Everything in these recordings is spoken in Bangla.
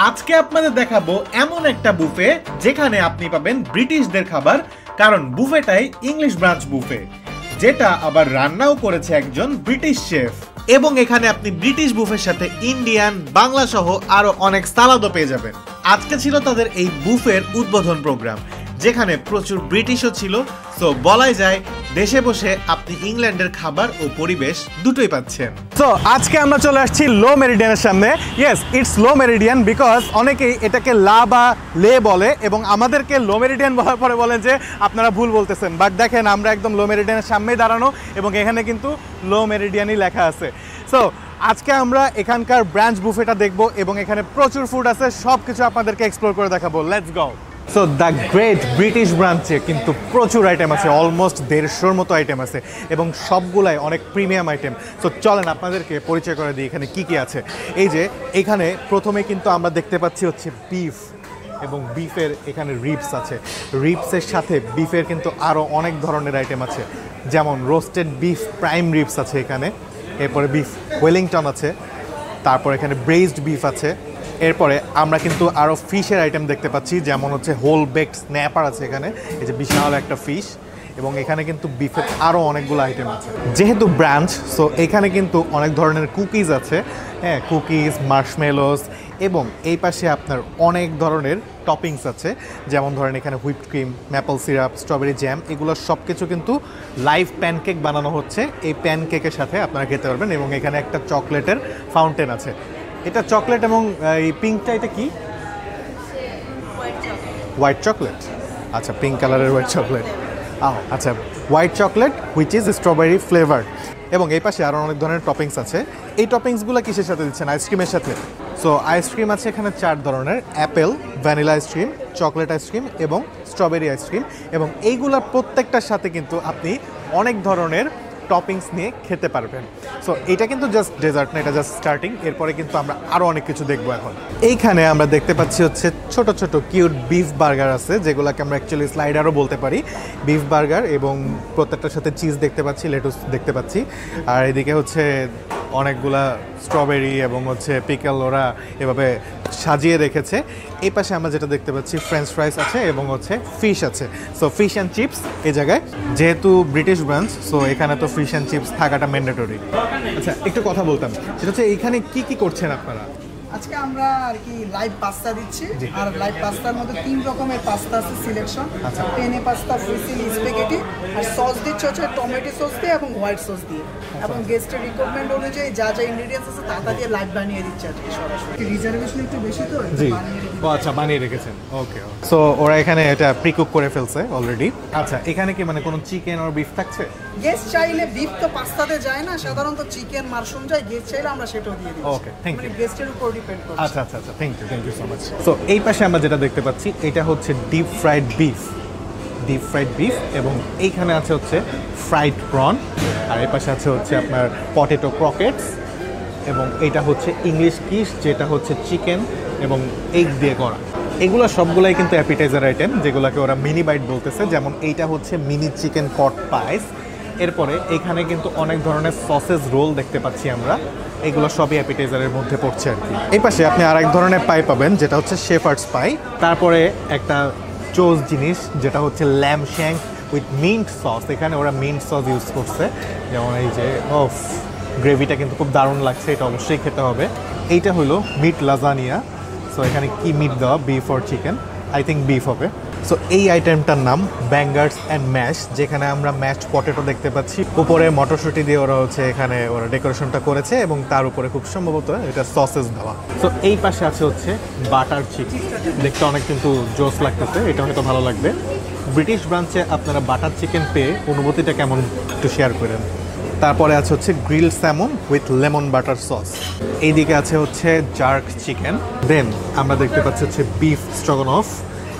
আজকে আপনাদের দেখাবো এমন একটা বুফে যেখানে আপনি পাবেন ব্রিটিশদের খাবার, কারণ বুফেটাই ইংলিশ ব্রাঞ্চ বুফে, যেটা আবার রান্নাও করেছে একজন ব্রিটিশ শেফ। এবং এখানে আপনি ব্রিটিশ বুফের সাথে ইন্ডিয়ান, বাংলা সহ আরো অনেক সালাদও পেয়ে যাবেন। আজকে ছিল তাদের এই বুফের উদ্বোধন প্রোগ্রাম, যেখানে প্রচুর ব্রিটিশও ছিল। সো বলাই যায় দেশে বসে আপনি ইংল্যান্ডের খাবার ও পরিবেশ দুটোই পাচ্ছেন। সো আজকে আমরা চলে আসছি লো মেরিডিয়ানের সামনে। Yes, it's Le Meridien because অনেকেই এটাকে লা বা লে বলে এবং আমাদেরকে লো মেরিডিয়ান বলার পরে বলেন যে আপনারা ভুল বলতেছেন। বাট দেখেন, আমরা একদম লো মেরিডিয়ানের সামনেই দাঁড়ানো এবং এখানে কিন্তু লো মেরিডিয়ানই লেখা আছে। সো আজকে আমরা এখানকার ব্রাঞ্চ বুফেটা দেখবো এবং এখানে প্রচুর ফুড আছে, সব কিছু আপনাদেরকে এক্সপ্লোর করে দেখাবো। Let's go. So the great British ব্রাঞ্চে কিন্তু প্রচুর আইটেম আছে, অলমোস্ট 150-র মতো আইটেম আছে এবং সবগুলাই অনেক প্রিমিয়াম আইটেম। সো চলেন আপনাদেরকে পরিচয় করে দিই এখানে কি কি আছে। এই যে এখানে প্রথমে কিন্তু আমরা দেখতে পাচ্ছি হচ্ছে বিফ, এবং বিফের এখানে রিবস আছে। রিবসের সাথে বিফের কিন্তু আরও অনেক ধরনের আইটেম আছে, যেমন রোস্টেড বিফ প্রাইম রিবস আছে এখানে, এরপরে বিফ ওয়েলিংটন আছে, তারপর এখানে ব্রেজড বিফ আছে। এরপরে আমরা কিন্তু আরও ফিশের আইটেম দেখতে পাচ্ছি, যেমন হচ্ছে হোল বেকড স্ন্যাপার আছে এখানে, এই যে বিশাল একটা ফিশ। এবং এখানে কিন্তু বিফের আরও অনেকগুলো আইটেম আছে। যেহেতু ব্রাঞ্চ, সো এখানে কিন্তু অনেক ধরনের কুকিজ আছে, হ্যাঁ, কুকিজ, মার্শমেলোস, এবং এই পাশে আপনার অনেক ধরনের টপিংস আছে, যেমন ধরেন এখানে whipped cream, maple syrup, strawberry jam, এগুলো সব কিছু কিন্তু লাইভ প্যানকেক বানানো হচ্ছে। এই প্যানকেকের সাথে আপনারা খেতে পারবেন। এবং এখানে একটা চকলেটের ফাউন্টেন আছে। এটা চকলেট এবং এই পিঙ্কটা এটা কি? White chocolate. আচ্ছা, পিঙ্ক কালারের হোয়াইট চকলেট। আচ্ছা, white chocolate which is strawberry flavour. এবং এই পাশে আরও অনেক ধরনের টপিংস আছে। এই টপিংসগুলো কিসের সাথে দিচ্ছেন? আইসক্রিমের সাথে। সো আইসক্রিম আছে এখানে 4 ধরনের: Apple, vanilla ice cream, chocolate ice cream এবং স্ট্রবেরি আইসক্রিম। এবং এইগুলোর প্রত্যেকটার সাথে কিন্তু আপনি অনেক ধরনের টপিংস নিয়ে খেতে পারবেন। সো এটা কিন্তু জাস্ট ডেজার্ট না, এটা জাস্ট স্টার্টিং। এরপরে কিন্তু আমরা আরও অনেক কিছু দেখবো এখন। এইখানে আমরা দেখতে পাচ্ছি হচ্ছে ছোট ছোট কিউট বিফ বার্গার আছে, যেগুলোকে আমরা অ্যাকচুয়ালি স্লাইডারও বলতে পারি। বিফ বার্গার, এবং প্রত্যেকটার সাথে চিজ দেখতে পাচ্ছি, লেটুস দেখতে পাচ্ছি। আর এদিকে হচ্ছে অনেকগুলা স্ট্রবেরি এবং হচ্ছে পিকল ওরা এভাবে সাজিয়ে রেখেছে। এই পাশে আমরা যেটা দেখতে পাচ্ছি ফ্রেঞ্চ ফ্রাইস আছে এবং হচ্ছে ফিশ আছে। সো ফিশ অ্যান্ড চিপস এই জায়গায়, যেহেতু ব্রিটিশ ব্রাঞ্চ, সো এখানে তো ফিশ অ্যান্ড চিপস থাকাটা ম্যান্ডেটরি। আচ্ছা, একটু কথা বলতাম, সেটা হচ্ছে এইখানে কি কি করছেন আপনারা? আজকে আমরা আর কি লাইভ পাস্তা দিচ্ছি। আর লাইভ পাস্তার মধ্যে 3 রকমের পাস্তা আছে সিলেকশন। আচ্ছা, পেনে পাস্তা, ফুসিলি, স্প্যাগেটি। আর সস দিচ্ছে হচ্ছে টমেটো সস দিয়ে এবং হোয়াইট সস দিয়ে। এবং গেস্টের রিকোয়ারমেন্ট অনুযায়ী যা যা ইনগ্রেডিয়েন্টস আছে তা দিয়ে লাইভ বানিয়ে দিচ্ছে আজকে সরাসরি। রিজার্ভেশন একটু বেশি তো, জি। ও আচ্ছা, বানিয়ে রেখেছেন। ওকে। সো ওরা এখানে এটা প্রিকুক করে ফেলছে অলরেডি। আচ্ছা, এখানে কি মানে কোনো চিকেন আর বিফ থাকছে? গেস্ট চাইলে বিফ তো পাস্তাতে যায় না, সাধারণত চিকেন, মাশরুম যায়। গেস্ট চাইলে আমরা সেটাও দিয়ে দিই। ওকে, থ্যাংক ইউ। গেস্টের উপর ডিপেন্ড করে। আচ্ছা আচ্ছা আচ্ছা, thank you so much. So এই পাশে আমরা যেটা দেখতে পাচ্ছি এটা হচ্ছে ডিপ ফ্রাইড বিফ, এবং এইখানে আছে হচ্ছে ফ্রাইড প্রন, আর এই পাশে আছে হচ্ছে আপনার পটেটো ক্রকেটস, এবং এইটা হচ্ছে ইংলিশ কিশ, যেটা হচ্ছে চিকেন এবং এগ দিয়ে করা। এগুলো সবগুলাই কিন্তু অ্যাপিটাইজার আইটেম, যেগুলোকে ওরা মিনি বাইট বলতেছে। যেমন এইটা হচ্ছে মিনি চিকেন কট পাইস। এরপরে এখানে কিন্তু অনেক ধরনের সসেজ রোল দেখতে পাচ্ছি আমরা, এগুলো সবই অ্যাপিটাইজারের মধ্যে পড়ছে আর কি। এই পাশে আপনি আরেক ধরনের পাই পাবেন, যেটা হচ্ছে শেফার্ডস পাই। তারপরে একটা চোজ জিনিস, যেটা হচ্ছে lamb shank with mint sauce. এখানে ওরা মিন্ট সস ইউজ করছে, যেমন এই যে গ্রেভিটা কিন্তু খুব দারুণ লাগছে, এটা অবশ্যই খেতে হবে। এইটা হলো মিট লাজানিয়া। সো এখানে কি মিট দেওয়া, beef or chicken? I think beef হবে। সো এই আইটেমটার নাম ব্যাঙ্গার্স অ্যান্ড ম্যাশ, যেখানে আমরা ম্যাশড পটেটো দেখতে পাচ্ছি। উপরে মটরশুঁটি দিয়ে ওরা হচ্ছে এখানে ওরা ডেকোরেশনটা করেছে, এবং তার উপরে খুব সম্ভবত এটা সসেস দেওয়া। সো এই পাশে আছে হচ্ছে বাটার চিকেন, দেখতে অনেক কিন্তু জোস লাগতেছে, এটা হয়তো ভালো লাগবে। ব্রিটিশ ব্রাঞ্চে আপনারা বাটার চিকেন পেয়ে অনুভূতিটা কেমন একটু শেয়ার করেন। তারপরে আছে হচ্ছে grill salmon with lemon butter sauce. এইদিকে আছে হচ্ছে জার্ক চিকেন। দেন আমরা দেখতে পাচ্ছি হচ্ছে বিফ স্ট্রগনফ,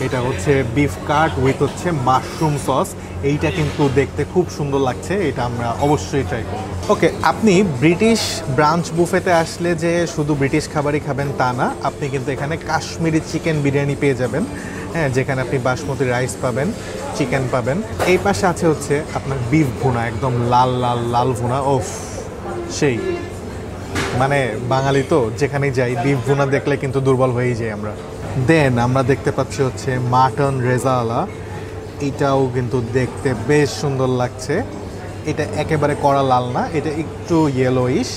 এটা হচ্ছে বিফ কাট উইথ হচ্ছে মাশরুম সস। এইটা কিন্তু দেখতে খুব সুন্দর লাগছে, এটা আমরা অবশ্যই ট্রাই করব। ওকে, আপনি ব্রিটিশ ব্রাঞ্চ বুফেতে আসলে যে শুধু ব্রিটিশ খাবারই খাবেন তা না, আপনি কিন্তু এখানে কাশ্মীরি চিকেন বিরিয়ানি পেয়ে যাবেন, হ্যাঁ, যেখানে আপনি বাসমতি রাইস পাবেন, চিকেন পাবেন। এই পাশে আছে হচ্ছে আপনার বিফ ভুনা, একদম লাল লাল লাল ভুনা। ওফ, সেই মানে বাঙালি তো যেখানেই যাই বিফ ভুনা দেখলে কিন্তু দুর্বল হয়েই যাই আমরা। দেন আমরা দেখতে পাচ্ছি হচ্ছে মাটন রেজালা, এটাও কিন্তু দেখতে বেশ সুন্দর লাগছে। এটা একেবারে কড়া লাল না, এটা একটু ইয়েলোইশ।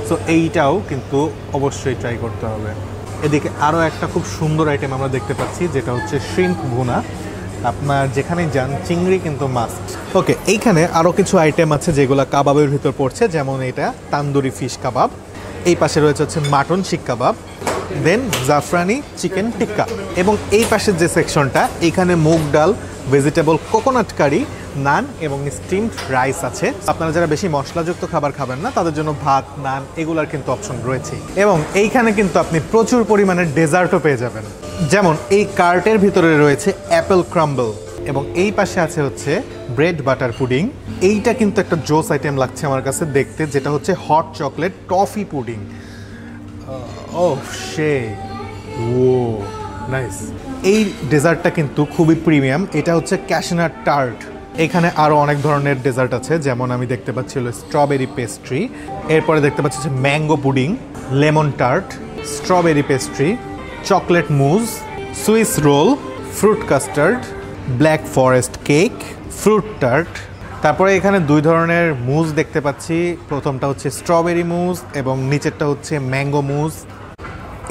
সো এইটাও কিন্তু অবশ্যই ট্রাই করতে হবে। এদিকে আরও একটা খুব সুন্দর আইটেম আমরা দেখতে পাচ্ছি, যেটা হচ্ছে শ্রিম্প ভুনা। আপনার যেখানেই যান চিংড়ি কিন্তু মাস্ট। ওকে, এইখানে আরও কিছু আইটেম আছে যেগুলো কাবাবের ভিতর পড়ছে, যেমন এটা তান্দুরি ফিশ কাবাব, এই পাশে রয়েছে হচ্ছে মাটন শিক কাবাব, দেন জাফরানি চিকেন টিক্কা, এবং এই পাশের যে সেকশনটা এখানে মুগ ডাল, ভেজিটেবল কোকোনাট কারি, নান এবং স্টিমড রাইস আছে। আপনারা যারা বেশি মশলাযুক্ত খাবার খাবেন না তাদের জন্য ভাত, নান এগুলার কিন্তু অপশন রয়েছে। এবং এইখানে কিন্তু আপনি প্রচুর পরিমাণে ডেজার্টও পেয়ে যাবেন, যেমন এই কার্টের ভিতরে রয়েছে অ্যাপেল ক্রাম্বল, এবং এই পাশে আছে হচ্ছে ব্রেড বাটার পুডিং। এইটা কিন্তু একটা জোস আইটেম লাগছে আমার কাছে দেখতে, যেটা হচ্ছে হট চকলেট টফি পুডিং। ও সে ও নাইস। এই ডেজার্টটা কিন্তু খুবই প্রিমিয়াম, এটা হচ্ছে ক্যাশনাট টার্ট। এখানে আরও অনেক ধরনের ডেজার্ট আছে, যেমন আমি দেখতে পাচ্ছি হলো স্ট্রবেরি পেস্ট্রি, এরপরে দেখতে পাচ্ছি হচ্ছে mango pudding, lemon tart, strawberry pastry, chocolate mousse, Swiss roll, fruit custard, black forest cake, fruit tart. তারপরে এখানে দুই ধরনের মুজ দেখতে পাচ্ছি, প্রথমটা হচ্ছে স্ট্রবেরি মুজ এবং নিচেরটা হচ্ছে ম্যাঙ্গো মুজ।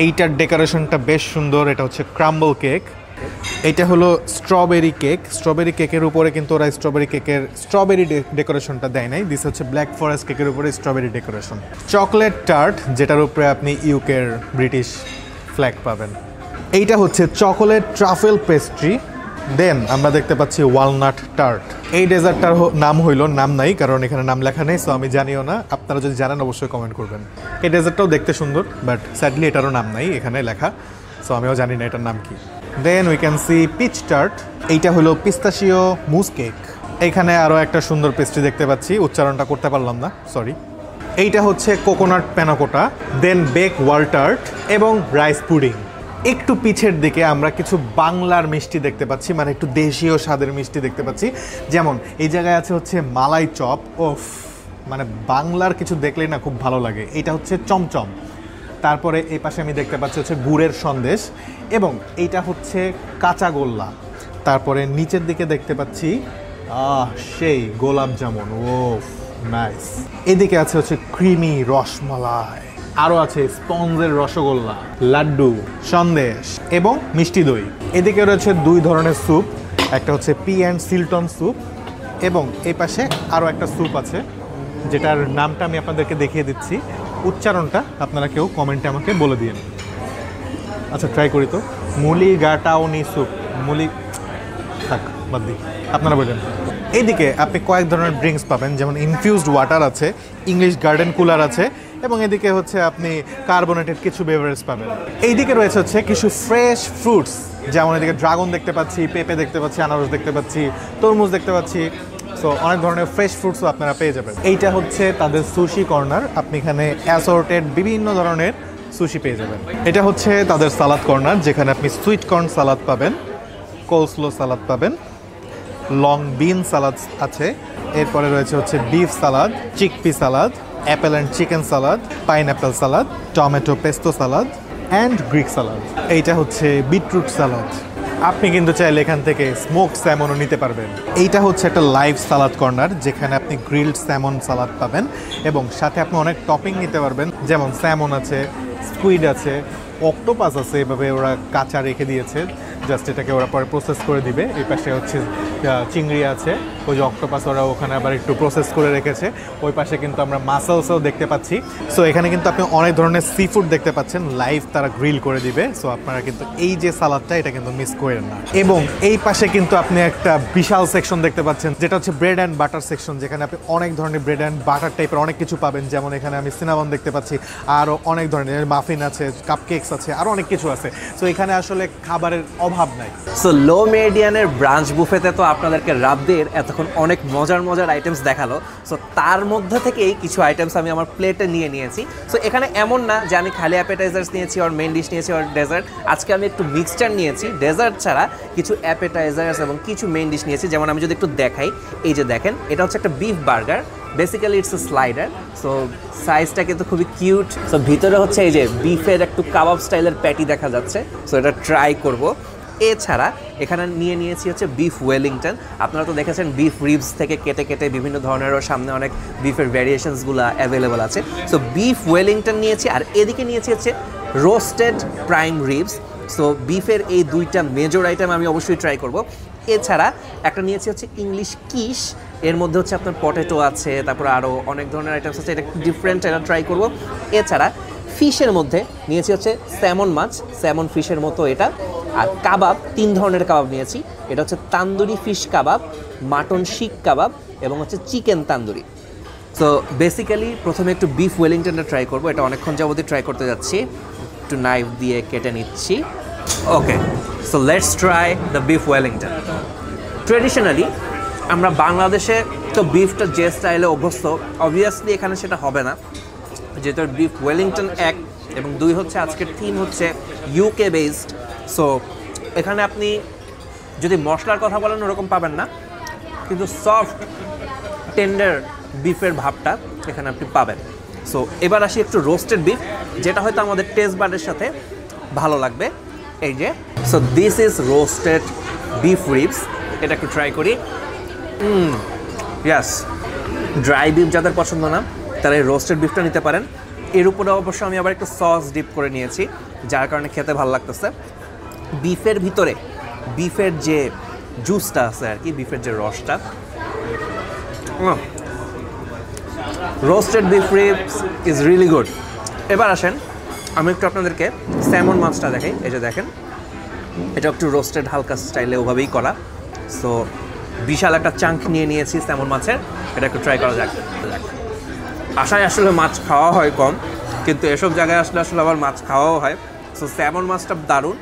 এইটার ডেকোরেশনটা বেশ সুন্দর, এটা হচ্ছে ক্রাম্বল কেক। এটা হলো স্ট্রবেরি কেক, স্ট্রবেরি কেকের উপরে কিন্তু ওরা স্ট্রবেরি কেকের স্ট্রবেরি ডেকোরেশনটা দেয় নাই, দিস হচ্ছে ব্ল্যাক ফরেস্ট কেকের উপরে স্ট্রবেরি ডেকোরেশন। চকলেট টার্ট, যেটার উপরে আপনি ইউকের ব্রিটিশ ফ্ল্যাগ পাবেন। এইটা হচ্ছে চকোলেট ট্রাফেল পেস্ট্রি। দেন আমরা দেখতে পাচ্ছি ওয়ালনাট টার্ট। এই ডেজার্টটার নাম হইল, নাম নাই কারণ এখানে নাম লেখা নেই, সো আমি জানিও না, আপনারা যদি জানেন অবশ্যই কমেন্ট করবেন। এই ডেজার্টটাও দেখতে সুন্দর, বাট স্যাডলি এটারও নাম নাই এখানে লেখা, সো আমিও জানি না এটার নাম কি। Then we can see peach tart, এইটা হলো পিস্তাশিও মুজ কেক। এইখানে আরও একটা সুন্দর পেস্ট্রি দেখতে পাচ্ছি, উচ্চারণটা করতে পারলাম না, সরি। এইটা হচ্ছে কোকোনাট প্যানাকোটা, দেন বেক ওয়াল টার্ট এবং রাইস পুডিং। একটু পিছের দিকে আমরা কিছু বাংলার মিষ্টি দেখতে পাচ্ছি, মানে একটু দেশীয় স্বাদের মিষ্টি দেখতে পাচ্ছি, যেমন এই জায়গায় আছে হচ্ছে মালাই চপ। ওফ, মানে বাংলার কিছু দেখলেই না খুব ভালো লাগে। এটা হচ্ছে চমচম। তারপরে এই পাশে আমি দেখতে পাচ্ছি হচ্ছে গুড়ের সন্দেশ, এবং এইটা হচ্ছে কাঁচা গোল্লা। তারপরে নিচের দিকে দেখতে পাচ্ছি সেই গোলাপ জামুন, ওফ নাইস। এদিকে আছে হচ্ছে ক্রিমি রসমালাই, আরও আছে স্পঞ্জের রসগোল্লা, লাড্ডু, সন্দেশ এবং মিষ্টি দই। এদিকে রয়েছে দুই ধরনের স্যুপ, একটা হচ্ছে পি অ্যান্ড সিলটন স্যুপ, এবং এই পাশে আরও একটা স্যুপ আছে যেটার নামটা আমি আপনাদেরকে দেখিয়ে দিচ্ছি, উচ্চারণটা আপনারা কেউ কমেন্টে আমাকে বলে দিন। আচ্ছা ট্রাই করি তো, মুলি গাটাউনি স্যুপ, মুলি থাক বাদ দিই, আপনারা বলেন। এইদিকে আপনি কয়েক ধরনের ড্রিঙ্কস পাবেন, যেমন ইনফিউজড ওয়াটার আছে, ইংলিশ গার্ডেন কুলার আছে, এবং এদিকে হচ্ছে আপনি কার্বোনেটেড কিছু বেভারেজ পাবেন। এইদিকে রয়েছে হচ্ছে কিছু ফ্রেশ ফ্রুটস, যেমন এদিকে ড্রাগন দেখতে পাচ্ছি, পেঁপে দেখতে পাচ্ছি, আনারস দেখতে পাচ্ছি, তরমুজ দেখতে পাচ্ছি। সো অনেক ধরনের ফ্রেশ ফ্রুটসও আপনারা পেয়ে যাবেন। এইটা হচ্ছে তাদের সুশি কর্নার, আপনি এখানে অ্যাসর্টেড বিভিন্ন ধরনের সুশি পেয়ে যাবেন। এটা হচ্ছে তাদের সালাদ কর্নার, যেখানে আপনি সুইট কর্ন সালাদ পাবেন, কোলস্লো সালাদ পাবেন, লং বিন সালাদ আছে, এরপরে রয়েছে হচ্ছে beef salad, chickpea salad, apple and chicken salad, pineapple salad, tomato pesto salad and Greek salad. এইটা হচ্ছে বিটরুট সালাদ। আপনি কিন্তু চাইলে এখান থেকে স্মোক স্যামনও নিতে পারবেন। এইটা হচ্ছে একটা লাইভ সালাদ কর্নার, যেখানে আপনি গ্রিলড স্যামন সালাদ পাবেন, এবং সাথে আপনি অনেক টপিং নিতে পারবেন, যেমন স্যামন আছে, স্কুইড আছে, অক্টোপাস আছে, এভাবে ওরা কাঁচা রেখে দিয়েছে, জাস্ট এটাকে ওরা পরে প্রসেস করে দিবে। এই পাশে হচ্ছে চিংড়ি আছে, ওই যে অক্টোপাস ওরা ওখানে আবার একটু প্রসেস করে রেখেছে। ওই পাশে কিন্তু আমরা মাসেলসও দেখতে পাচ্ছি। সো এখানে কিন্তু আপনি অনেক ধরনের সি ফুড দেখতে পাচ্ছেন, লাইভ তারা গ্রিল করে দিবে। সো আপনারা কিন্তু এই যে সালাদটা, এটা কিন্তু মিস করেন না। এবং এই পাশে কিন্তু আপনি একটা বিশাল সেকশন দেখতে পাচ্ছেন, যেটা হচ্ছে ব্রেড অ্যান্ড বাটার সেকশন, যেখানে আপনি অনেক ধরনের ব্রেড অ্যান্ড বাটার টাইপের অনেক কিছু পাবেন, যেমন এখানে আমি সিনামন দেখতে পাচ্ছি, আরও অনেক ধরনের মাফিন আছে, কাপকেকস আছে, আরও অনেক কিছু আছে। সো এখানে আসলে খাবারের অভাব নাই। সো লো মেরিডিয়ানের ব্রাঞ্চ বুফেতে তো আপনাদেরকে রাব্বির এতক্ষণ অনেক মজার মজার আইটেমস দেখালো। সো তার মধ্যে থেকেই কিছু আইটেমস আমি আমার প্লেটে নিয়ে নিয়েছি। সো এখানে এমন না যে আমি খালি অ্যাপেটাইজার্স নিয়েছি আর মেন ডিশ নিয়েছি আর ডেজার্ট। আজকে আমি একটু মিক্সচার নিয়েছি, ডেজার্ট ছাড়া কিছু অ্যাপেটাইজার্স এবং কিছু মেন ডিশ নিয়েছি। যেমন আমি যদি একটু দেখাই, এই যে দেখেন, এটা হচ্ছে একটা beef burger, basically it's a slider. So সাইজটা কিন্তু খুবই কিউট। সো ভিতরে হচ্ছে এই যে বিফের একটু কাবাব স্টাইলের প্যাটি দেখা যাচ্ছে, সো এটা ট্রাই করব। এছাড়া এখানে নিয়েছি হচ্ছে বিফ ওয়েলিংটন। আপনারা তো দেখেছেন বিফ রিবস থেকে কেটে কেটে বিভিন্ন ধরনেরও সামনে অনেক বিফের ভ্যারিয়েশনসগুলো অ্যাভেলেবল আছে। সো বিফ ওয়েলিংটন নিয়েছি, আর এদিকে নিয়েছি হচ্ছে রোস্টেড প্রাইম রিবস। সো বিফের এই দুইটা মেজর আইটেম আমি অবশ্যই ট্রাই করব। এছাড়া একটা নিয়েছি হচ্ছে ইংলিশ কিশ, এর মধ্যে হচ্ছে আপনার পটেটো আছে, তারপর আরও অনেক ধরনের আইটেমস আছে, এটা ডিফারেন্ট, এটা ট্রাই করব। এছাড়া ফিশের মধ্যে নিয়েছি হচ্ছে স্যামন মাছ, স্যামন ফিশের মতো এটা। আর কাবাব 3 ধরনের কাবাব নিয়েছি, এটা হচ্ছে তান্দুরি ফিশ কাবাব, মাটন শিক কাবাব এবং হচ্ছে চিকেন তান্দুরি। সো বেসিক্যালি প্রথমে একটু বিফ ওয়েলিংটনটা ট্রাই করব, এটা অনেকক্ষণ যাবতই ট্রাই করতে যাচ্ছি, একটু নাইফ দিয়ে কেটে নিচ্ছি। Okay, so let's try the beef Wellington. Traditionally আমরা বাংলাদেশে তো বিফটা যে স্টাইলে অভ্যস্ত, অবভিয়াসলি এখানে সেটা হবে না, যেহেতু বিফ ওয়েলিংটন 1 এবং 2 হচ্ছে আজকের থিম হচ্ছে ইউকে বেসড। সো এখানে আপনি যদি মশলার কথা বলেন ওরকম পাবেন না, কিন্তু সফট টেন্ডার বিফের ভাবটা এখানে আপনি পাবেন। সো এবার আসি একটু রোস্টেড বিফ, যেটা হয়তো আমাদের টেস্ট বাডের সাথে ভালো লাগবে। এই যে, so this is roasted beef ribs, এটা একটু ট্রাই করি। ইয়াস, ড্রাই বিফ যাদের পছন্দ না তারা এই রোস্টেড বিফটা নিতে পারেন। এর উপরে অবশ্য আমি আবার একটু সস ডিপ করে নিয়েছি, যার কারণে খেতে ভালো লাগতেছে। বিফের ভিতরে বিফের যে জুসটা আছে আর কি, বিফের যে রসটা, roasted beef ribs is really good. এবার আসেন আমি একটু আপনাদেরকে স্যামন মাছটা দেখাই। এই যে দেখেন, এটা একটু রোস্টেড হালকা স্টাইলে ওভাবেই করা। সো বিশাল একটা চাঙ্ক নিয়ে নিয়েছি স্যামন মাছের, এটা একটু ট্রাই করা যাক। আশায় আসলে মাছ খাওয়া হয় কম, কিন্তু এসব জায়গায় আসলে আবার মাছ খাওয়াও হয়। সো স্যামন মাছটা দারুণ।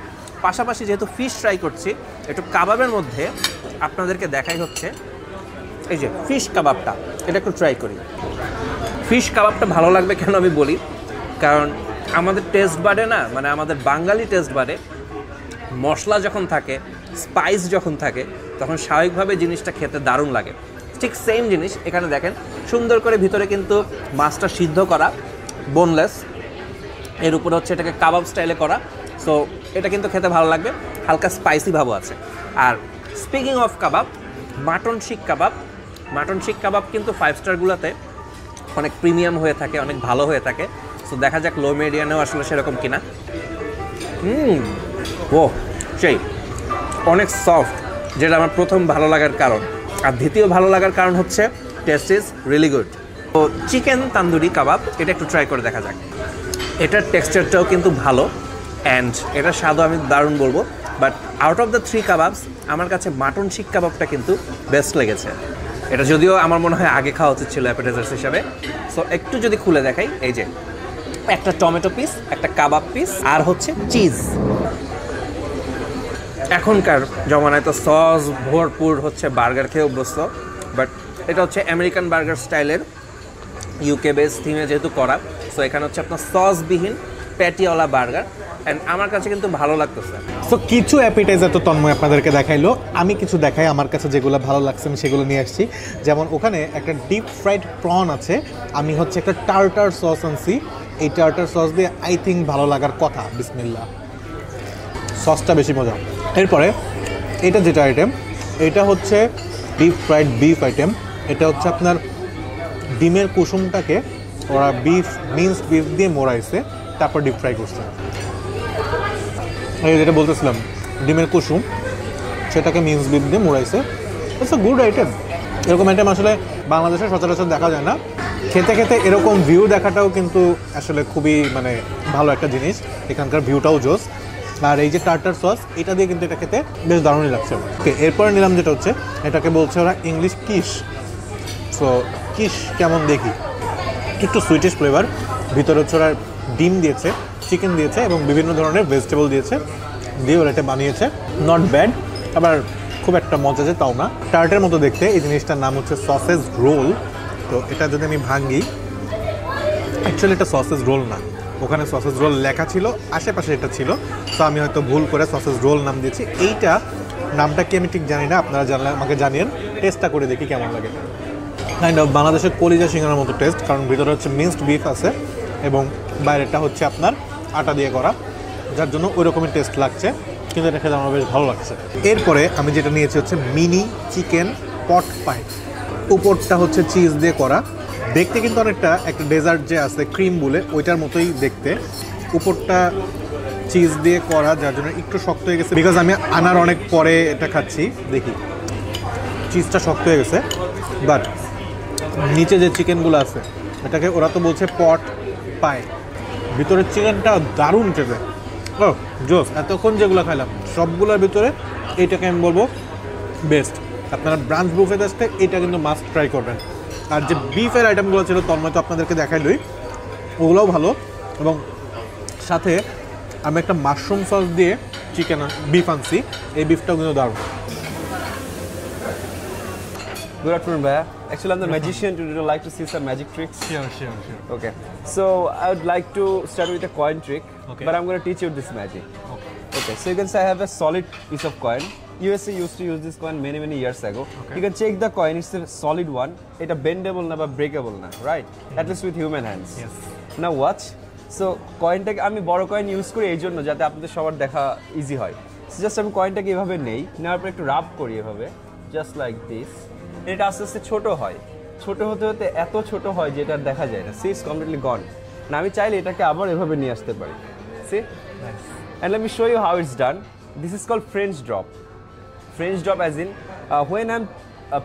পাশাপাশি যেহেতু ফিশ ট্রাই করছি, একটু কাবাবের মধ্যে আপনাদেরকে দেখাই হচ্ছে এই যে ফিশ কাবাবটা, এটা একটু ট্রাই করি। ফিশ কাবাবটা ভালো লাগবে কেন আমি বলি, কারণ আমাদের টেস্ট বাডে না, মানে আমাদের বাঙালি টেস্ট বাডে মশলা যখন থাকে, স্পাইস যখন থাকে, তখন স্বাভাবিকভাবে জিনিসটা খেতে দারুণ লাগে। ঠিক সেম জিনিস এখানে দেখেন, সুন্দর করে ভিতরে কিন্তু মাছটা সিদ্ধ করা, বোনলেস, এর উপরে হচ্ছে এটাকে কাবাব স্টাইলে করা। সো এটা কিন্তু খেতে ভালো লাগবে, হালকা স্পাইসি ভাবও আছে। আর স্পিকিং অফ কাবাব, মাটন শিক কাবাব, মাটন শিক কাবাব কিন্তু 5 স্টারগুলোতে অনেক প্রিমিয়াম হয়ে থাকে, অনেক ভালো হয়ে থাকে। সো দেখা যাক লো মিডিয়ানেও আসলে সেরকম কিনা। ও সেই অনেক সফট, যেটা আমার প্রথম ভালো লাগার কারণ। আর দ্বিতীয় ভালো লাগার কারণ হচ্ছে টেস্ট ইজ রিয়েলি গুড। তো চিকেন তান্দুরি কাবাব, এটা একটু ট্রাই করে দেখা যাক। এটার টেক্সচারটাও কিন্তু ভালো, অ্যান্ড এটার স্বাদও আমি দারুণ বলবো। But out of the 3 kebabs আমার কাছে মাটন শিক কাবাবটা কিন্তু বেস্ট লেগেছে। এটা যদিও আমার মনে হয় আগে খাওয়া উচিত ছিল অ্যাপেটাইজার্স হিসাবে। সো একটু যদি খুলে দেখাই, এই যে একটা টমেটো পিস, একটা কাবাব পিস, আর হচ্ছে চিজ। এখনকার জমানায় তো সস ভরপুর হচ্ছে বার্গার খেয়ে অভ্যস্ত, বাট এটা হচ্ছে আমেরিকান বার্গার স্টাইলের, ইউকে বেস থিমে যেহেতু করা। সো এখানে হচ্ছে আপনার সসবিহীন প্যাটিওয়ালা বার্গার, অ্যান্ড আমার কাছে কিন্তু ভালো লাগতেছে। সো কিছু অ্যাপিটাইজার তো তন্ময় আপনাদেরকে দেখাইলো, আমি কিছু দেখাই আমার কাছে যেগুলো ভালো লাগছে আমি সেগুলো নিয়ে আসছি। যেমন ওখানে একটা ডিপ ফ্রাইড প্রন আছে, আমি হচ্ছে একটা টার্টার সস আনছি, এই টার্টার সস দিয়ে আই থিঙ্ক ভালো লাগার কথা। বিসমিল্লাহ, সসটা বেশি মজা। এরপরে এটা যেটা আইটেম, এটা হচ্ছে ডিপ ফ্রাইড বিফ আইটেম। এটা হচ্ছে আপনার ডিমের কুসুমটাকে ওরা মিন্স বিফ দিয়ে মোড়াইছে, তারপর ডিপ ফ্রাই করছে। এই যেটা বলতেছিলাম, ডিমের কুসুম সেটাকে মিন্স বিফ দিয়ে মোড়াইছে। It's a good item. এরকম আইটেম আসলে বাংলাদেশে সচরাচর দেখা যায় না। খেতে খেতে এরকম ভিউ দেখাটাও কিন্তু আসলে খুবই মানে ভালো একটা জিনিস, এখানকার ভিউটাও জোস। আর এই যে টার্টার সস, এটা দিয়ে কিন্তু এটা খেতে বেশ দারুণই লাগছে। ওকে, এরপরে নিলাম যেটা হচ্ছে, এটাকে বলছে ওরা ইংলিশ কিশ। সো কিশ কেমন দেখি, একটু সুইটিশ ফ্লেভার, ভিতরে হচ্ছে ওরা ডিম দিয়েছে, চিকেন দিয়েছে এবং বিভিন্ন ধরনের ভেজিটেবল দিয়েছে, দিয়ে ওরা এটা বানিয়েছে। নট ব্যাড, আবার খুব একটা মজা যে তাও না। টার্টের মতো দেখতে। এই জিনিসটার নাম হচ্ছে সসেজ রোল। তো এটা যদি আমি ভাঙি, অ্যাকচুয়ালি এটা সসেজ রোল না, ওখানে সসেজ রোল লেখা ছিল, আশেপাশে এটা ছিল, তো আমি হয়তো ভুল করে সসেজ রোল নাম দিয়েছি। এইটা নামটা কি আমি ঠিক জানি না, আপনারা জানলে আমাকে জানিয়েন, টেস্টটা করে দেখি কেমন লাগে। কাইন্ড অফ বাংলাদেশের কলিজা সিঙ্গারার মতো টেস্ট, কারণ ভিতরে হচ্ছে মিক্সড বিফ আছে এবং বাইরেটা হচ্ছে আপনার আটা দিয়ে করা, যার জন্য ওই রকমের টেস্ট লাগছে, কিন্তু এটা খেতে আমার বেশ ভালো লাগছে। এরপরে আমি যেটা নিয়েছি হচ্ছে মিনি চিকেন পট পাই। উপরটা হচ্ছে চিজ দিয়ে করা, দেখতে কিন্তু অনেকটা একটা ডেজার্ট যে আছে ক্রিম বলে ওইটার মতোই দেখতে। উপরটা চিজ দিয়ে করা, যার জন্য একটু শক্ত হয়ে গেছে, বিকজ আমি আনার অনেক পরে এটা খাচ্ছি। দেখি চিজটা শক্ত হয়ে গেছে, বাট নিচে যে চিকেনগুলো আছে এটাকে ওরা তো বলছে পট পাই, ভিতরের চিকেনটা দারুণ খেতে। ও জোস, এতক্ষণ যেগুলো খাইলাম সবগুলোর ভিতরে এইটাকে আমি বলবো বেস্ট। আপনারা ব্রাঞ্চ বুফেতে আসতে এটা কিন্তু মাস্ট ট্রাই করবেন। আর যে বিফের আইটেমগুলো ছিল তন্ময় তো আপনাদেরকে দেখাইলই, ওগুলোও ভালো। এবং সাথে আমি একটা মাশরুম সস দিয়ে চিকেন বিফ আনছি, এই বিফটাও কিন্তু দারুণ। Good afternoon, Bhaiya. Actually, I'm the magician. Would you like to see some magic tricks? Sure. Okay. So, I would like to start with a coin trick, Okay. but I'm going to teach you this magic. Okay. So, you can say I have a solid piece of coin. USA used to use this coin many years ago. You can check the coin, it's a solid one. It's a bendable na, but breakable na, right? At least with human hands. Yes. Now watch. So, coinটাকে আমি বড় কয়েন ইউজ করি এই জন্য যাতে আপনাদের সবার দেখা ইজি হয়। So, just আমি কয়েনটাকে এভাবে নেই, নেওয়ার পর একটু রাব করি এভাবে, just like this. এটা আস্তে আস্তে ছোট হয়, ছোট হতে হতে এত ছোট হয় যে এটা দেখা যায় না। See it's completely gone. না আমি চাইলে এটাকে আবার এভাবে নিয়ে আসতে পারি। See and let me show you how it's done. This is called French drop. French drop as in when I'm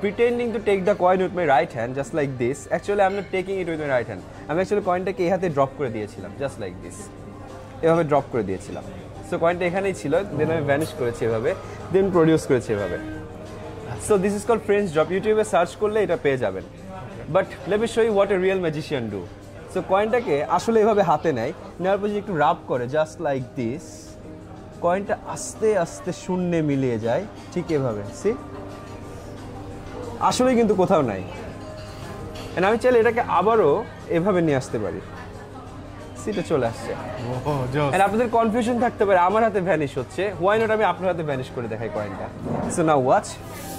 pretending to take the coin with my right hand just like this. Actually I'm not taking it with my right hand. আমি actually কয়েনটাকে এই হাতে ড্রপ করে দিয়েছিলাম just like this. এভাবে ড্রপ করে দিয়েছিলাম। সো কয়েনটা এখানেই ছিল, দেন আমি ভ্যানিশ করেছি এভাবে, দেন প্রডিউস করেছি এভাবে। So this is called French drop. YouTube-এ সার্চ করলে এটা পেয়ে যাবেন। But let me show you what a real magician do. So কয়েনটাকে আসলে এভাবে হাতে নেয়, নেওয়ার পর একটু রাব করে জাস্ট লাইক দিস, কয়েনটা আস্তে আস্তে শূন্যে মিলিয়ে যায় ঠিক এভাবে। সি আসলে কিন্তু কোথাও নাই। এন্ড আমি চাইলে এটাকে আবারও এভাবে নিয়ে আসতে পারি। সিটা চলে আসছে। এন্ড আপনাদের কনফিউশন থাকতে পারে আমার হাতে ভ্যানিশ হচ্ছে, হোয়াই নট আমি আপনার হাতে ভ্যানিশ করে দেখাই কয়েনটা। So now watch.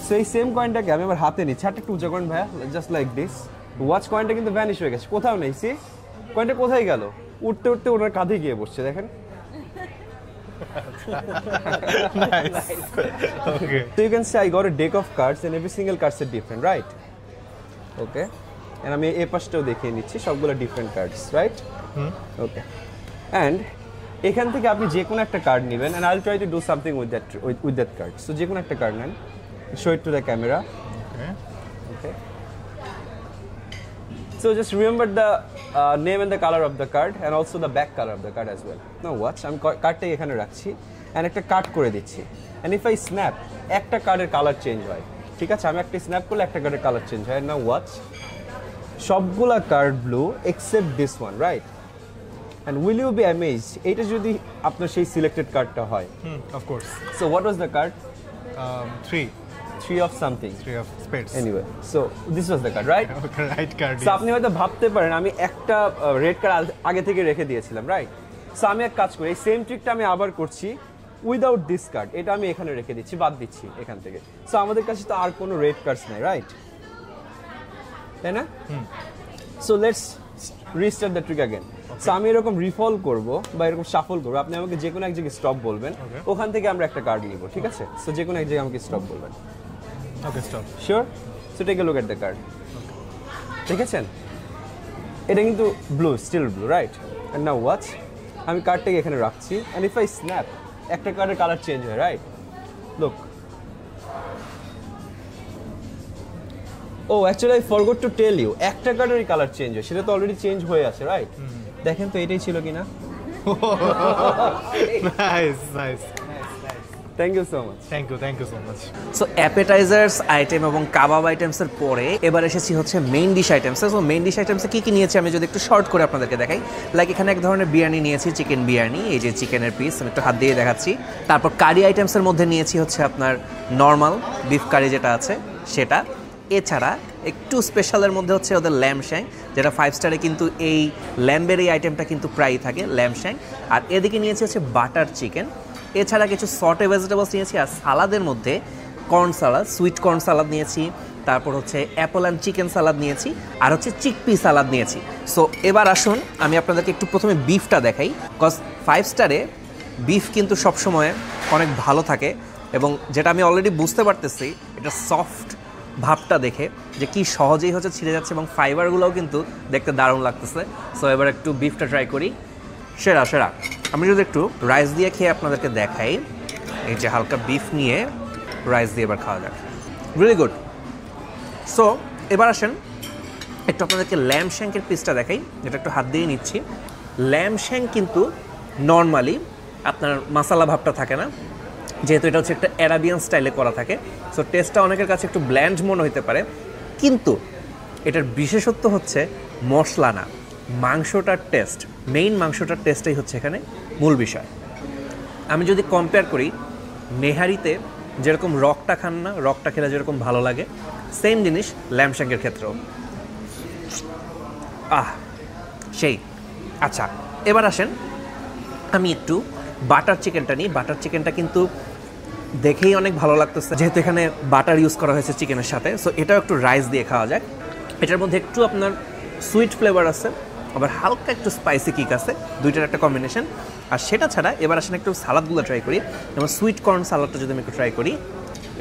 সো এই সেম কয়েনটাকে আমি আমার হাতে নিচ্ছি, হাতটা একটু উঁচা করেন ভাইয়া, জাস্ট লাইক দিস। ওয়াচ কয়েনটা কিন্তু ভ্যানিশ হয়ে গেছে, কোথাও নেই। সি কয়েনটা কোথায় গেল? উঠতে উঠতে ওনার কাঁধে গিয়ে বসছে, দেখেন। Nice. Okay. So you can say I got a deck of cards and every single card is different, right? Okay. And আমি এই পাশটাও দেখিয়ে নিচ্ছি, সবগুলো different cards, right? Okay. And এখান থেকে আপনি যে কোনো একটা কার্ড নেবেন, and I'll try to do something with that card. So যে কোনো একটা কার্ড নেন, show it to the camera. Okay. So just remember the name and the color of the card and also the back color of the card as well. Now watch, আমি কার্ডটাকে এখানে রাখছি and একটা কাট করে দিচ্ছি, and if I snap, একটা কার্ডের কালার চেঞ্জ হয়। ঠিক আছে, আমি একটা স্ন্যাপ করলে একটা কার্ডের কালার চেঞ্জ হয়। নাও ওয়াচ, সবগুলা card blue except this one, right? And will you be amazed, এটা যদি আপনার সেই সিলেক্টেড কার্ডটা হয়। Of course. So what was the card? 3 of something. 3 of spades. Anyway, so this was the card, right? Okay, right card. So আপনি হয়তো ভাবতে পারেন আমি একটা রেড কার্ড আগে থেকে রেখে দিয়েছিলাম, রাইট? সো আমি এক কাজ করি, এই সেম ট্রিকটা আমি আবার করছি উইদাউট দিস কার্ড। এটা আমি এখানে রেখে দিচ্ছি, বাদ দিচ্ছি এখান থেকে। সো আমাদের কাছে তো আর কোনো রেড কার্ডস নাই, রাইট? তাই না? So let's restart the trick again. So আমি এরকম রিফল করব বা এরকম শাফল করব, আপনি আমাকে যে কোনো এক জায়গায় স্টপ বলবেন, ওখান থেকে আমরা একটা কার্ড নিব, ঠিক আছে? সো যে কোনো এক জায়গায় আমাকে স্টপ বলবেন। Okay, stop. Sure? So take a look at the card. দেখেছেন? এটা কিন্তু blue, steel blue, right? And now watch, আমি কার্ডটাকে এখানে রাখছি, and if I snap, একটা কার্ডের কালার চেঞ্জ হয়, right? Look. Oh, actually I forgot to tell you, একটা কার্ডের কালার চেঞ্জ হয়, সেটা তো অলরেডি চেঞ্জ হয়ে আছে, রাইট? দেখেন তো এটাই ছিল কিনা? Nice. Thank you so much. Thank you so much. So appetizers item এবং কাবাব আইটেমসের পরে এবার এসেছি হচ্ছে মেইন ডিশ আইটেমসে। সো মেইন ডিশ আইটেমসে কী কী নিয়েছি আমি যদি একটু শর্ট করে আপনাদেরকে দেখাই। লাইক এখানে এক ধরনের বিরিয়ানি নিয়েছি, চিকেন বিরিয়ানি, এই যে চিকেনের পিস আমি একটু হাত দিয়ে দেখাচ্ছি। তারপর কারি আইটেমসের মধ্যে নিয়েছি হচ্ছে আপনার নর্মাল বিফ কারি যেটা আছে সেটা। এছাড়া একটু স্পেশালের মধ্যে হচ্ছে ওদের ল্যাম শ্যাং, যেটা 5 স্টারে কিন্তু এই ল্যাম্বের এই আইটেমটা কিন্তু প্রায়ই থাকে, ল্যাম শ্যাং। আর এদিকে নিয়েছি হচ্ছে বাটার চিকেন। এছাড়া কিছু সটে ভেজিটেবলস নিয়েছি। আর সালাদের মধ্যে কর্ন সালাদ, সুইট কর্ন সালাদ নিয়েছি, তারপর হচ্ছে অ্যাপল অ্যান্ড চিকেন সালাদ নিয়েছি, আর হচ্ছে চিকপি সালাদ নিয়েছি। সো এবার আসুন আমি আপনাদেরকে একটু প্রথমে বিফটা দেখাই, বিকজ 5 স্টারে বিফ কিন্তু সবসময় অনেক ভালো থাকে, এবং যেটা আমি অলরেডি বুঝতে পারতেছি এটা সফট ভাবটা দেখে যে কি সহজেই হচ্ছে ছিঁড়ে যাচ্ছে, এবং ফাইবারগুলোও কিন্তু দেখতে দারুণ লাগতেছে। সো এবার একটু বিফটা ট্রাই করি। সেরা সেরা। আমি যদি একটু রাইস দিয়ে খেয়ে আপনাদেরকে দেখাই, এই যে হালকা বিফ নিয়ে রাইস দিয়ে এবার খাওয়া যাক, রিয়েলি গুড। সো এবার আসেন একটু আপনাদেরকে ল্যাম্ব শ্যাঙ্কের পিসটা দেখাই, যেটা একটু হাত দিয়ে নিচ্ছি। ল্যাম্ব শ্যাঙ্ক কিন্তু নর্মালি আপনার মশলা ভাবটা থাকে না, যেহেতু এটা হচ্ছে একটা অ্যারাবিয়ান স্টাইলে করা থাকে। সো টেস্টটা অনেকের কাছে একটু ব্ল্যান্ড মনে হতে পারে, কিন্তু এটার বিশেষত্ব হচ্ছে মশলা না, মাংসটার টেস্ট, মেইন মাংসটার টেস্টটাই হচ্ছে এখানে মূল বিষয়। আমি যদি কম্পেয়ার করি নেহারিতে যেরকম রকটা খান না, রকটা খেলে যেরকম ভালো লাগে, সেম জিনিস ল্যাম্ব শ্যাঙ্কের ক্ষেত্রেও। সেই। আচ্ছা এবার আসেন আমি একটু বাটার চিকেনটা নিই। বাটার চিকেনটা কিন্তু দেখেই অনেক ভালো লাগতেছে, যেহেতু এখানে বাটার ইউজ করা হয়েছে চিকেনের সাথে। সো এটাও একটু রাইস দিয়ে খাওয়া যায়। এটার মধ্যে একটু আপনার সুইট ফ্লেভার আছে, আবার হালকা একটু স্পাইসি কিক আছে, দুইটার একটা কম্বিনেশন। আর সেটা ছাড়া এবার আসেন একটু সালাদগুলো ট্রাই করি। যেমন সুইট কর্ন সালাদটা যদি আমি একটু ট্রাই করি,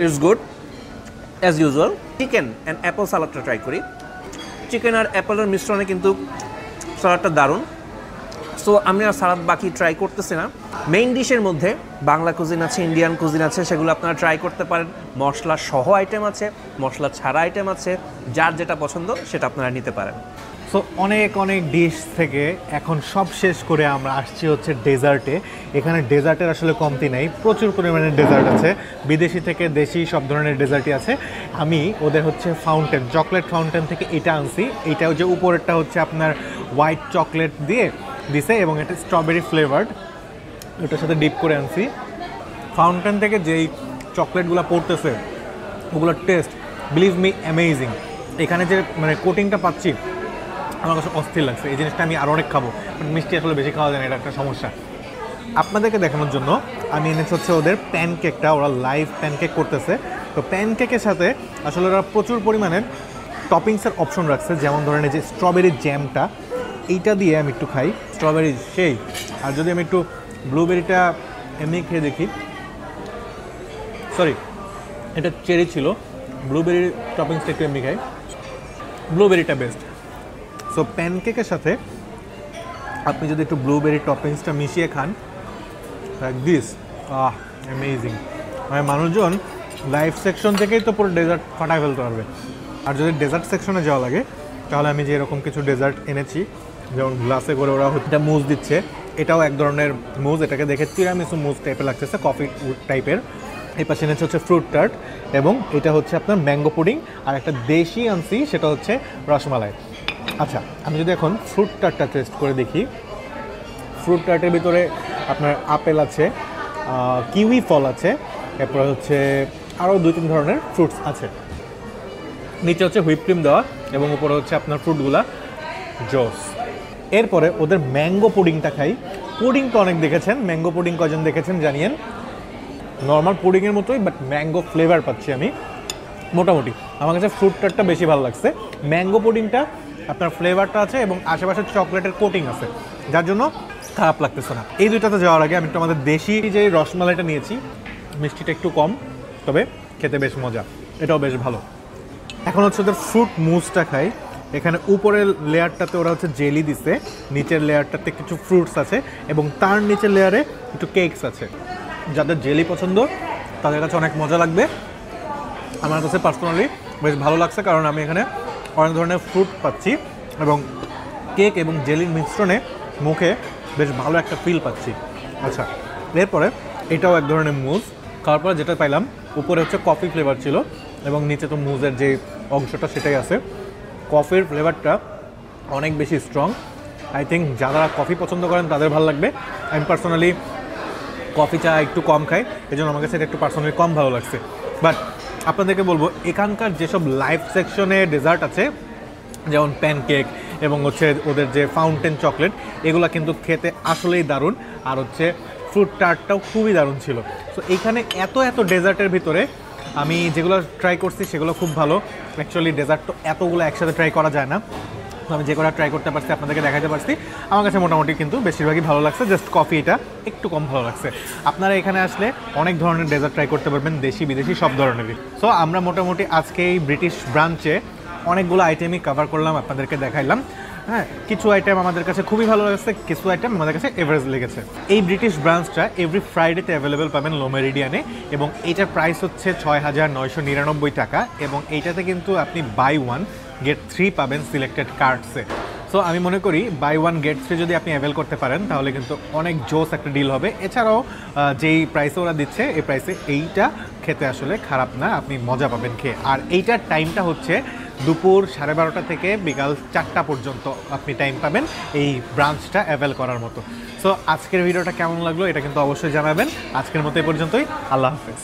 it's good as usual. Chicken and apple সালাদটা ট্রাই করি। চিকেন আর অ্যাপলের মিশ্রণে কিন্তু সালাদটা দারুণ। সো আমি আর সালাদ বাকি ট্রাই করতেছি না। মেইন ডিশের মধ্যে বাংলা কুজিন আছে, ইন্ডিয়ান কুজিন আছে, সেগুলো আপনারা ট্রাই করতে পারেন। মশলা সহ আইটেম আছে, মশলা ছাড়া আইটেম আছে, যার যেটা পছন্দ সেটা আপনারা নিতে পারেন। সো অনেক অনেক ডিশ থেকে এখন সব শেষ করে আমরা আসছি হচ্ছে ডেজার্টে। এখানে ডেজার্টের আসলে কমতি নাই, প্রচুর পরিমাণে ডেজার্ট আছে, বিদেশি থেকে দেশি সব ধরনের ডেজার্টই আছে। আমি ওদের হচ্ছে ফাউন্টেন, চকলেট ফাউন্টেন থেকে এটা আনছি। এইটাও যে উপরেরটা হচ্ছে আপনার হোয়াইট চকলেট দিয়ে দিছে, এবং এটা স্ট্রবেরি ফ্লেভার্ড, ওটার সাথে ডিপ করে আনছি। ফাউন্টেন থেকে যেই চকলেটগুলো পড়তেছে ওগুলোর টেস্ট বিলিভ মি অ্যামেজিং। এখানে যে মানে কোটিংটা পাচ্ছি আমার কাছে অস্থির লাগছে। এই জিনিসটা আমি আরও অনেক খাবো, বাট মিষ্টি আসলে বেশি খাওয়া যায় না, এটা একটা সমস্যা। আপনাদেরকে দেখানোর জন্য আমি এনেছি হচ্ছে ওদের প্যানকেকটা, ওরা লাইভ প্যানকেক করতেছে। তো প্যানকেকের সাথে আসলে ওরা প্রচুর পরিমাণের টপিংসের অপশন রাখছে, যেমন ধরেন এই যে স্ট্রবেরি জ্যামটা, এইটা দিয়ে আমি একটু খাই, স্ট্রবেরি সেই। আর যদি আমি একটু ব্লুবেরিটা এমনি খেয়ে দেখি, সরি এটা চেরি ছিল, ব্লুবেরির টপিংসটা একটু এমনি খাই, ব্লুবেরিটা বেস্ট। সো প্যানকেকের সাথে আপনি যদি একটু ব্লুবেরি টপিংসটা মিশিয়ে খান, লাইক দিস, অ্যামেজিং। মানে মানুষজন লাইভ সেকশন থেকেই তো পুরো ডেজার্ট ফাটায় ফেলতে পারবে। আর যদি ডেজার্ট সেকশনে যাওয়া লাগে তাহলে আমি যে এরকম কিছু ডেজার্ট এনেছি, যেমন গ্লাসে করে ওরা এটা মুজ দিচ্ছে, এটাও এক ধরনের মুজ, এটাকে দেখে তিরামিসু মুজ টাইপের লাগতেছে, কফি টাইপের। এই পাশে এনেছে হচ্ছে ফ্রুট টার্ট, এবং এটা হচ্ছে আপনার ম্যাঙ্গো পুডিং, আর একটা দেশি আনছি সেটা হচ্ছে রসমালাই। আচ্ছা আমি যদি এখন ফ্রুট টার্টটা টেস্ট করে দেখি, ফ্রুট টার্টের ভিতরে আপনার আপেল আছে, কিউই ফল আছে, এরপর হচ্ছে আরও 2-3 ধরনের ফ্রুটস আছে। নিচে হচ্ছে হুইপ ক্রিম দেওয়া, এবং উপরে হচ্ছে আপনার ফ্রুটগুলা জোস। এরপরে ওদের ম্যাঙ্গো পুডিংটা খাই। পুডিং তো অনেক দেখেছেন, ম্যাঙ্গো পুডিং কজন দেখেছেন জানিয়েন। নর্মাল পুডিংয়ের মতোই, বাট ম্যাঙ্গো ফ্লেভার পাচ্ছি আমি মোটামুটি। আমার কাছে ফ্রুট টার্টটা বেশি ভালো লাগছে। ম্যাঙ্গো পুডিংটা আপনার ফ্লেভারটা আছে এবং আশেপাশে চকলেটের কোটিং আছে, যার জন্য খারাপ লাগতেছে না। এই দুইটাতে যাওয়ার আগে আমি একটু আমাদের দেশি যে রসমালাইটা নিয়েছি, মিষ্টিটা একটু কম, তবে খেতে বেশ মজা, এটাও বেশ ভালো। এখন হচ্ছে ওদের ফ্রুট মুজটা খাই। এখানে উপরের লেয়ারটাতে ওরা হচ্ছে জেলি দিছে, নিচের লেয়ারটাতে কিছু ফ্রুটস আছে, এবং তার নিচের লেয়ারে একটু কেকস আছে। যাদের জেলি পছন্দ তাদের কাছে অনেক মজা লাগবে। আমার কাছে পার্সোনালি বেশ ভালো লাগছে, কারণ আমি এখানে অনেক ধরনের ফ্রুট পাচ্ছি, এবং কেক এবং জেলির মিশ্রণে মুখে বেশ ভালো একটা ফিল পাচ্ছি। আচ্ছা এরপরে এটাও এক ধরনের মুজ, খাওয়ার পরে যেটা পাইলাম উপরে হচ্ছে কফি ফ্লেভার ছিল, এবং নিচে তো মুজের যে অংশটা সেটাই আছে। কফির ফ্লেভারটা অনেক বেশি স্ট্রং। আই থিঙ্ক যারা কফি পছন্দ করেন তাদের ভালো লাগবে। আমি পার্সোনালি কফি চা একটু কম খাই, এই জন্য আমার কাছে এটা একটু পার্সোনালি কম ভালো লাগছে। বাট আপনাদেরকে বলবো এখানকার যেসব লাইভ সেকশনে ডেজার্ট আছে, যেমন প্যানকেক এবং হচ্ছে ওদের যে ফাউন্টেন চকলেট, এগুলো কিন্তু খেতে আসলেই দারুণ। আর হচ্ছে ফ্রুট টার্টটাও খুবই দারুণ ছিল। সো এইখানে এত এত ডেজার্টের ভিতরে আমি যেগুলো ট্রাই করছি সেগুলো খুব ভালো। অ্যাকচুয়ালি ডেজার্ট তো এতগুলো একসাথে ট্রাই করা যায় না, তো আমি যে কটা ট্রাই করতে পারছি আপনাদেরকে দেখাতে পারছি। আমার কাছে মোটামুটি কিন্তু বেশিরভাগই ভালো লাগছে, জাস্ট কফি এটা একটু কম ভালো লাগছে। আপনারা এখানে আসলে অনেক ধরনের ডেজার্ট ট্রাই করতে পারবেন, দেশি বিদেশি সব ধরনেরই। সো আমরা মোটামুটি আজকে এই ব্রিটিশ ব্রাঞ্চে অনেকগুলো আইটেমই কভার করলাম, আপনাদেরকে দেখাইলাম। হ্যাঁ, কিছু আইটেম আমাদের কাছে খুবই ভালো লাগছে, কিছু আইটেম আমাদের কাছে এভারেজ লেগেছে। এই ব্রিটিশ ব্রাঞ্চটা এভরি ফ্রাইডেতে অ্যাভেলেবেল পাবেন লো মেরিডিয়ানে, এবং এইটার প্রাইস হচ্ছে 6,999 টাকা, এবং এইটাতে কিন্তু আপনি বাই 1 গেট 3 পাবেন সিলেক্টেড কার্ডসে। সো আমি মনে করি বাই 1 গেট 3 যদি আপনি অ্যাভেল করতে পারেন তাহলে কিন্তু অনেক জোস একটা ডিল হবে। এছাড়াও যেই প্রাইসে ওরা দিচ্ছে এই প্রাইসে এইটা খেতে আসলে খারাপ না, আপনি মজা পাবেন খেয়ে। আর এইটার টাইমটা হচ্ছে দুপুর 12:30 থেকে বিকাল 4টা পর্যন্ত আপনি টাইম পাবেন এই ব্রাঞ্চটা অ্যাভেল করার মতো। সো আজকের ভিডিওটা কেমন লাগলো এটা কিন্তু অবশ্যই জানাবেন। আজকের মতো এই পর্যন্তই, আল্লাহ হাফেজ।